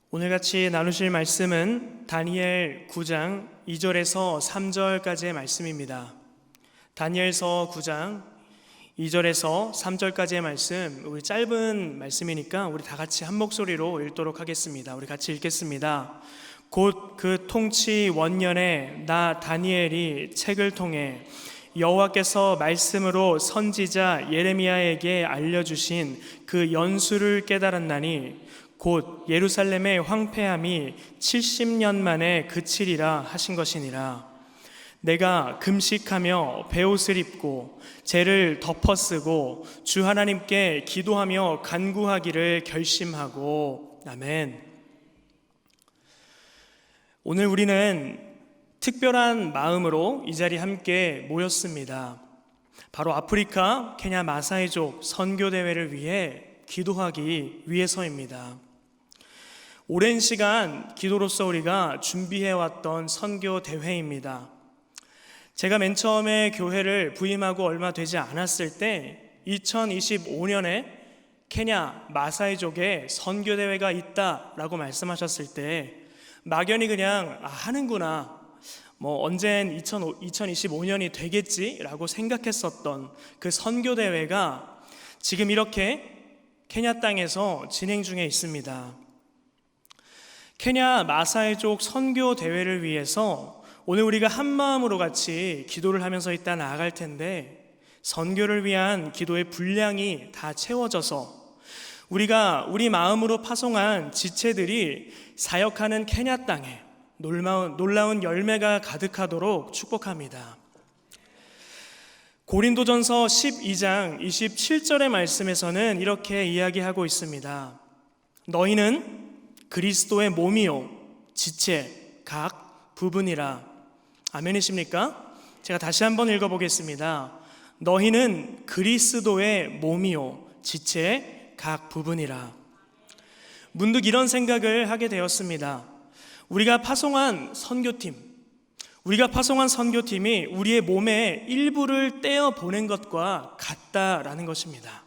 오늘 같이 나누실 말씀은 다니엘 9장 2절에서 3절까지의 말씀입니다. 다니엘서 9장 2절에서 3절까지의 말씀, 우리 짧은 말씀이니까 우리 다 같이 한 목소리로 읽도록 하겠습니다. 우리 같이 읽겠습니다. 곧 그 통치 원년에 나 다니엘이 책을 통해 여호와께서 말씀으로 선지자 예레미야에게 알려주신 그 연수를 깨달았나니 곧 예루살렘의 황폐함이 70년 만에 그치리라 하신 것이니라. 내가 금식하며 베옷을 입고 죄를 덮어쓰고 주 하나님께 기도하며 간구하기를 결심하고. 아멘. 오늘 우리는 특별한 마음으로 이 자리에 함께 모였습니다. 바로 아프리카 케냐 마사이족 선교대회를 위해 기도하기 위해서입니다. 오랜 시간 기도로서 우리가 준비해왔던 선교대회입니다. 제가 맨 처음에 교회를 부임하고 얼마 되지 않았을 때 2025년에 케냐 마사이족에 선교대회가 있다라고 말씀하셨을 때 막연히 그냥 하는구나, 언젠 2025년이 되겠지라고 생각했었던 그 선교대회가 지금 이렇게 케냐 땅에서 진행 중에 있습니다. 케냐 마사이족 선교대회를 위해서 오늘 우리가 한 마음으로 같이 기도를 하면서 이따 나아갈 텐데, 선교를 위한 기도의 분량이 다 채워져서 우리가 우리 마음으로 파송한 지체들이 사역하는 케냐 땅에 놀라운 열매가 가득하도록 축복합니다. 고린도전서 12장 27절의 말씀에서는 이렇게 이야기하고 있습니다. 너희는 그리스도의 몸이요 지체 각 부분이라. 아멘이십니까? 제가 다시 한번 읽어보겠습니다. 너희는 그리스도의 몸이요 지체 각 부분이라. 문득 이런 생각을 하게 되었습니다. 우리가 파송한 선교팀이 우리의 몸의 일부를 떼어 보낸 것과 같다라는 것입니다.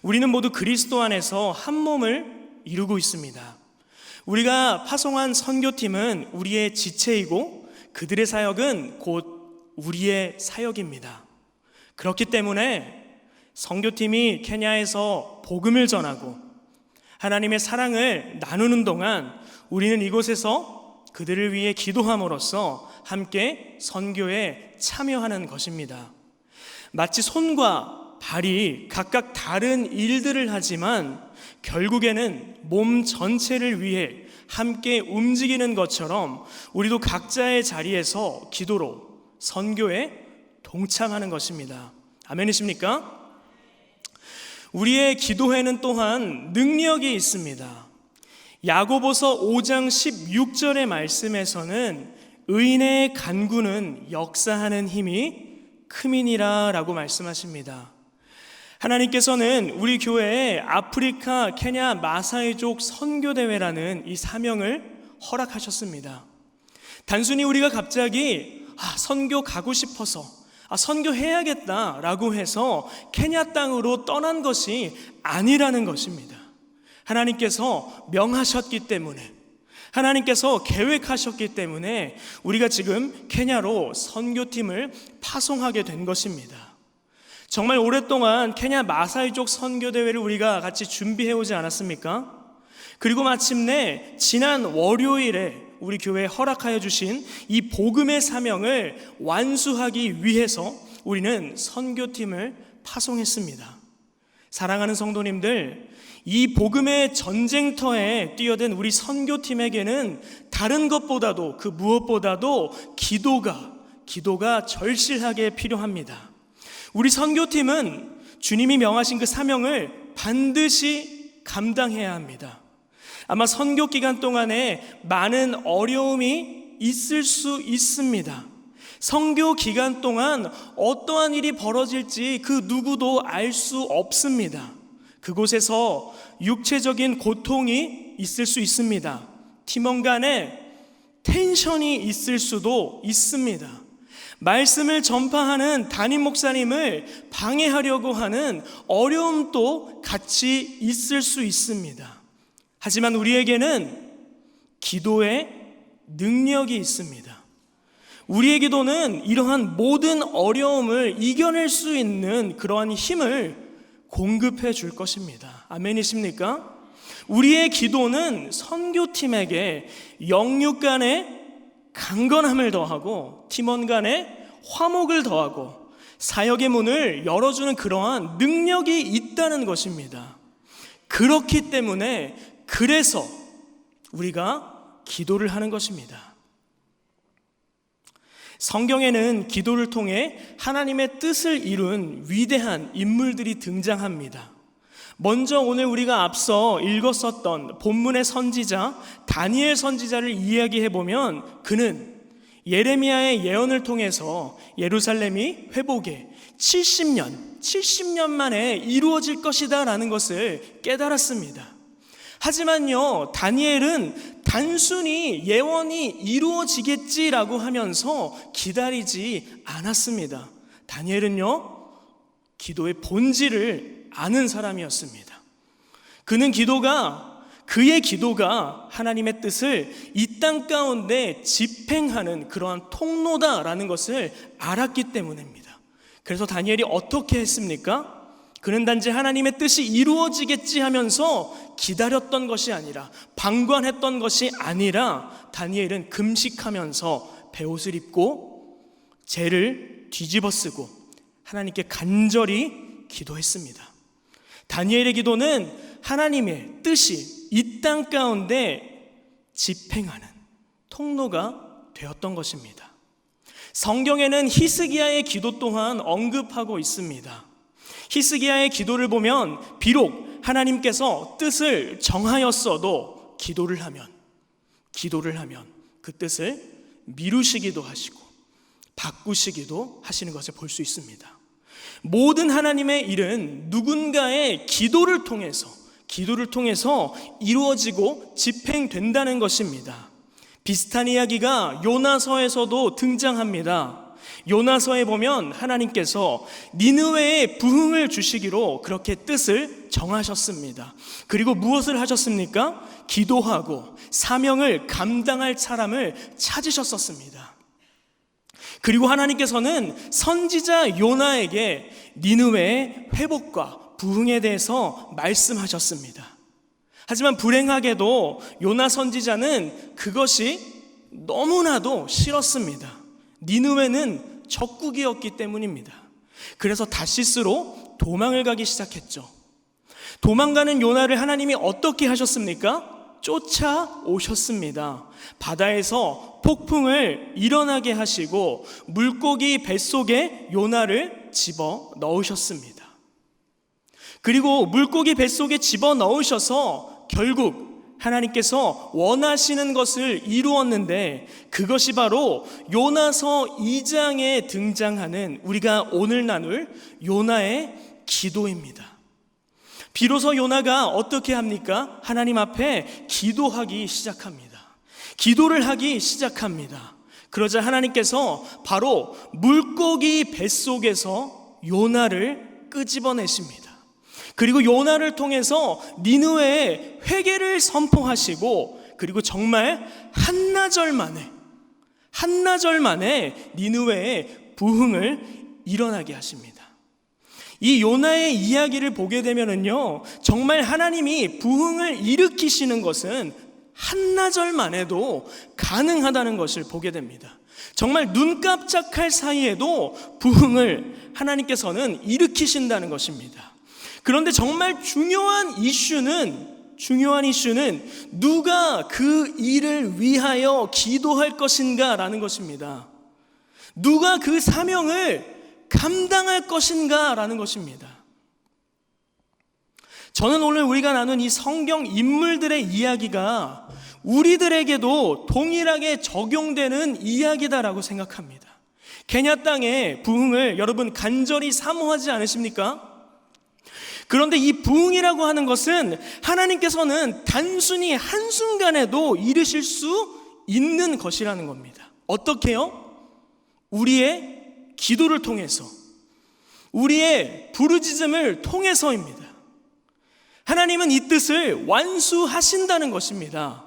우리는 모두 그리스도 안에서 한 몸을 이루고 있습니다. 우리가 파송한 선교팀은 우리의 지체이고 그들의 사역은 곧 우리의 사역입니다. 그렇기 때문에 선교팀이 케냐에서 복음을 전하고 하나님의 사랑을 나누는 동안 우리는 이곳에서 그들을 위해 기도함으로써 함께 선교에 참여하는 것입니다. 마치 손과 발이 각각 다른 일들을 하지만 결국에는 몸 전체를 위해 함께 움직이는 것처럼 우리도 각자의 자리에서 기도로 선교에 동참하는 것입니다. 아멘이십니까? 우리의 기도회는 또한 능력이 있습니다. 야고보서 5장 16절의 말씀에서는 의인의 간구는 역사하는 힘이 큼이니라 라고 말씀하십니다. 하나님께서는 우리 교회에 아프리카 케냐 마사이족 선교대회라는 이 사명을 허락하셨습니다. 단순히 우리가 갑자기 선교 가고 싶어서 선교해야겠다라고 해서 케냐 땅으로 떠난 것이 아니라는 것입니다. 하나님께서 명하셨기 때문에, 하나님께서 계획하셨기 때문에 우리가 지금 케냐로 선교팀을 파송하게 된 것입니다. 정말 오랫동안 케냐 마사이족 선교대회를 우리가 같이 준비해오지 않았습니까? 그리고 마침내 지난 월요일에 우리 교회에 허락하여 주신 이 복음의 사명을 완수하기 위해서 우리는 선교팀을 파송했습니다. 사랑하는 성도님들, 이 복음의 전쟁터에 뛰어든 우리 선교팀에게는 다른 것보다도 그 무엇보다도 기도가 절실하게 필요합니다. 우리 선교팀은 주님이 명하신 그 사명을 반드시 감당해야 합니다. 아마 선교 기간 동안에 많은 어려움이 있을 수 있습니다. 선교 기간 동안 어떠한 일이 벌어질지 그 누구도 알 수 없습니다. 그곳에서 육체적인 고통이 있을 수 있습니다. 팀원 간에 텐션이 있을 수도 있습니다. 말씀을 전파하는 담임 목사님을 방해하려고 하는 어려움도 같이 있을 수 있습니다. 하지만 우리에게는 기도의 능력이 있습니다. 우리의 기도는 이러한 모든 어려움을 이겨낼 수 있는 그러한 힘을 공급해 줄 것입니다. 아멘이십니까? 우리의 기도는 선교팀에게 영육 간의 강건함을 더하고 팀원 간의 화목을 더하고 사역의 문을 열어주는 그러한 능력이 있다는 것입니다. 그렇기 때문에 그래서 우리가 기도를 하는 것입니다. 성경에는 기도를 통해 하나님의 뜻을 이룬 위대한 인물들이 등장합니다. 먼저 오늘 우리가 앞서 읽었었던 본문의 선지자 다니엘 선지자를 이야기해 보면 그는 예레미야의 예언을 통해서 예루살렘이 회복에 70년 만에 이루어질 것이다 라는 것을 깨달았습니다. 하지만요, 다니엘은 단순히 예언이 이루어지겠지라고 하면서 기다리지 않았습니다. 다니엘은요, 기도의 본질을 아는 사람이었습니다. 그의 기도가 하나님의 뜻을 이 땅 가운데 집행하는 그러한 통로다라는 것을 알았기 때문입니다. 그래서 다니엘이 어떻게 했습니까? 그는 단지 하나님의 뜻이 이루어지겠지 하면서 기다렸던 것이 아니라, 방관했던 것이 아니라 다니엘은 금식하면서 베옷을 입고 재를 뒤집어 쓰고 하나님께 간절히 기도했습니다. 다니엘의 기도는 하나님의 뜻이 이 땅 가운데 집행하는 통로가 되었던 것입니다. 성경에는 히스기야의 기도 또한 언급하고 있습니다. 히스기야의 기도를 보면 비록 하나님께서 뜻을 정하였어도 기도를 하면 그 뜻을 미루시기도 하시고 바꾸시기도 하시는 것을 볼 수 있습니다. 모든 하나님의 일은 누군가의 기도를 통해서 이루어지고 집행된다는 것입니다. 비슷한 이야기가 요나서에서도 등장합니다. 요나서에 보면 하나님께서 니느웨에 부흥을 주시기로 그렇게 뜻을 정하셨습니다. 그리고 무엇을 하셨습니까? 기도하고 사명을 감당할 사람을 찾으셨었습니다. 그리고 하나님께서는 선지자 요나에게 니느웨의 회복과 부흥에 대해서 말씀하셨습니다. 하지만 불행하게도 요나 선지자는 그것이 너무나도 싫었습니다. 니느웨는 적국이었기 때문입니다. 그래서 다시스로 도망을 가기 시작했죠. 도망가는 요나를 하나님이 어떻게 하셨습니까? 쫓아오셨습니다. 바다에서 폭풍을 일어나게 하시고 물고기 뱃속에 요나를 집어 넣으셨습니다. 그리고 물고기 뱃속에 집어 넣으셔서 결국 하나님께서 원하시는 것을 이루었는데, 그것이 바로 요나서 2장에 등장하는 우리가 오늘 나눌 요나의 기도입니다. 비로소 요나가 어떻게 합니까? 하나님 앞에 기도를 하기 시작합니다. 그러자 하나님께서 바로 물고기 뱃속에서 요나를 끄집어내십니다. 그리고 요나를 통해서 니느웨에 회개를 선포하시고, 그리고 정말 한나절 만에 니느웨에 부흥을 일어나게 하십니다. 이 요나의 이야기를 보게 되면은요, 정말 하나님이 부흥을 일으키시는 것은 한나절 만에도 가능하다는 것을 보게 됩니다. 정말 눈 깜짝할 사이에도 부흥을 하나님께서는 일으키신다는 것입니다. 그런데 정말 중요한 이슈는 누가 그 일을 위하여 기도할 것인가 라는 것입니다. 누가 그 사명을 감당할 것인가 라는 것입니다. 저는 오늘 우리가 나눈 이 성경 인물들의 이야기가 우리들에게도 동일하게 적용되는 이야기다라고 생각합니다. 케냐 땅의 부흥을 여러분 간절히 사모하지 않으십니까? 그런데 이 부흥이라고 하는 것은 하나님께서는 단순히 한순간에도 이루실 수 있는 것이라는 겁니다. 어떻게요? 우리의 기도를 통해서, 우리의 부르짖음을 통해서입니다. 하나님은 이 뜻을 완수하신다는 것입니다.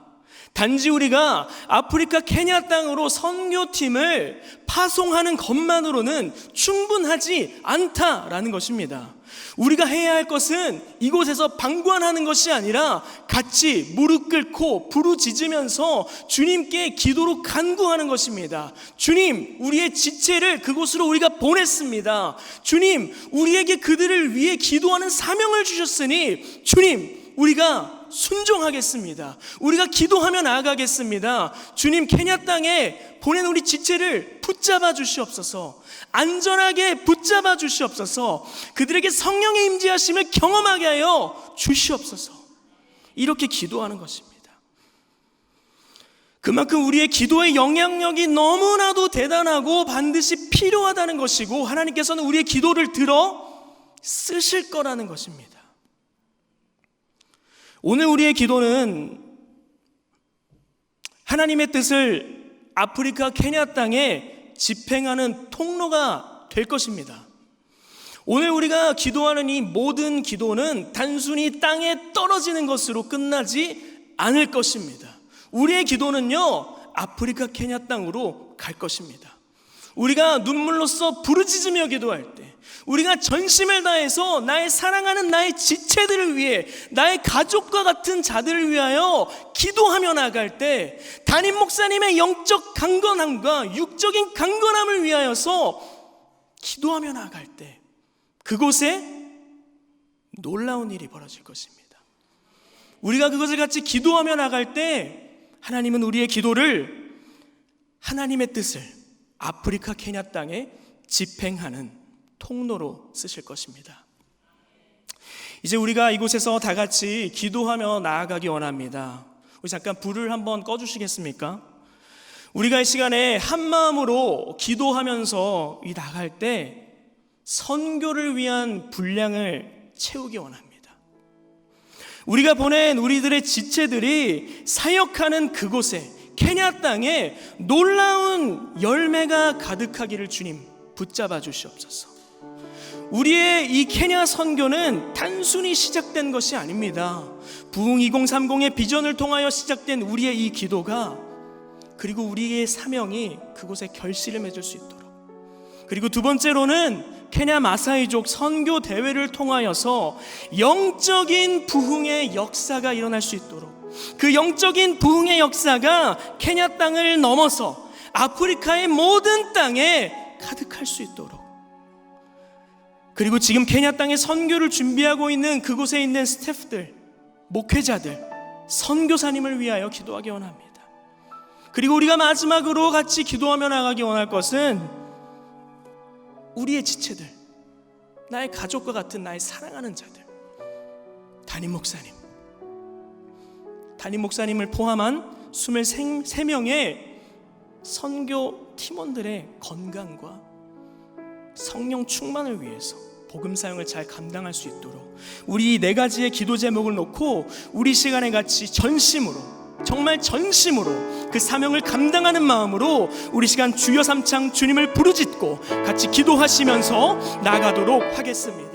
단지 우리가 아프리카 케냐 땅으로 선교팀을 파송하는 것만으로는 충분하지 않다라는 것입니다. 우리가 해야 할 것은 이곳에서 방관하는 것이 아니라 같이 무릎 꿇고 부르짖으면서 주님께 기도로 간구하는 것입니다. 주님, 우리의 지체를 그곳으로 우리가 보냈습니다. 주님, 우리에게 그들을 위해 기도하는 사명을 주셨으니 주님, 우리가 순종하겠습니다. 우리가 기도하며 나아가겠습니다. 주님, 케냐 땅에 보낸 우리 지체를 붙잡아 주시옵소서. 안전하게 붙잡아 주시옵소서. 그들에게 성령의 임재하심을 경험하게 하여 주시옵소서. 이렇게 기도하는 것입니다. 그만큼 우리의 기도의 영향력이 너무나도 대단하고 반드시 필요하다는 것이고, 하나님께서는 우리의 기도를 들어 쓰실 거라는 것입니다. 오늘 우리의 기도는 하나님의 뜻을 아프리카 케냐 땅에 집행하는 통로가 될 것입니다. 오늘 우리가 기도하는 이 모든 기도는 단순히 땅에 떨어지는 것으로 끝나지 않을 것입니다. 우리의 기도는요, 아프리카 케냐 땅으로 갈 것입니다. 우리가 눈물로써 부르짖으며 기도할 때, 우리가 전심을 다해서 나의 사랑하는 나의 지체들을 위해, 나의 가족과 같은 자들을 위하여 기도하며 나갈 때, 담임 목사님의 영적 강건함과 육적인 강건함을 위하여서 기도하며 나갈 때 그곳에 놀라운 일이 벌어질 것입니다. 우리가 그것을 같이 기도하며 나갈 때 하나님은 우리의 기도를, 하나님의 뜻을 아프리카 케냐 땅에 집행하는 통로로 쓰실 것입니다. 이제 우리가 이곳에서 다 같이 기도하며 나아가기 원합니다. 우리 잠깐 불을 한번 꺼주시겠습니까? 우리가 이 시간에 한 마음으로 기도하면서 나갈 때 선교를 위한 분량을 채우기 원합니다. 우리가 보낸 우리들의 지체들이 사역하는 그곳에, 케냐 땅에 놀라운 열매가 가득하기를 주님 붙잡아 주시옵소서. 우리의 이 케냐 선교는 단순히 시작된 것이 아닙니다. 부흥 2030의 비전을 통하여 시작된 우리의 이 기도가, 그리고 우리의 사명이 그곳에 결실을 맺을 수 있도록, 그리고 두 번째로는 케냐 마사이족 선교 대회를 통하여서 영적인 부흥의 역사가 일어날 수 있도록, 그 영적인 부흥의 역사가 케냐 땅을 넘어서 아프리카의 모든 땅에 가득할 수 있도록, 그리고 지금 케냐 땅에 선교를 준비하고 있는 그곳에 있는 스태프들, 목회자들, 선교사님을 위하여 기도하기 원합니다. 그리고 우리가 마지막으로 같이 기도하며 나가기 원할 것은 우리의 지체들, 나의 가족과 같은 나의 사랑하는 자들, 담임 목사님을 포함한 23명의 선교 팀원들의 건강과 성령 충만을 위해서 복음 사역을 잘 감당할 수 있도록 우리 네 가지의 기도 제목을 놓고 우리 시간에 같이 전심으로, 정말 전심으로 그 사명을 감당하는 마음으로 우리 시간 주여 삼창 주님을 부르짖고 같이 기도하시면서 나가도록 하겠습니다.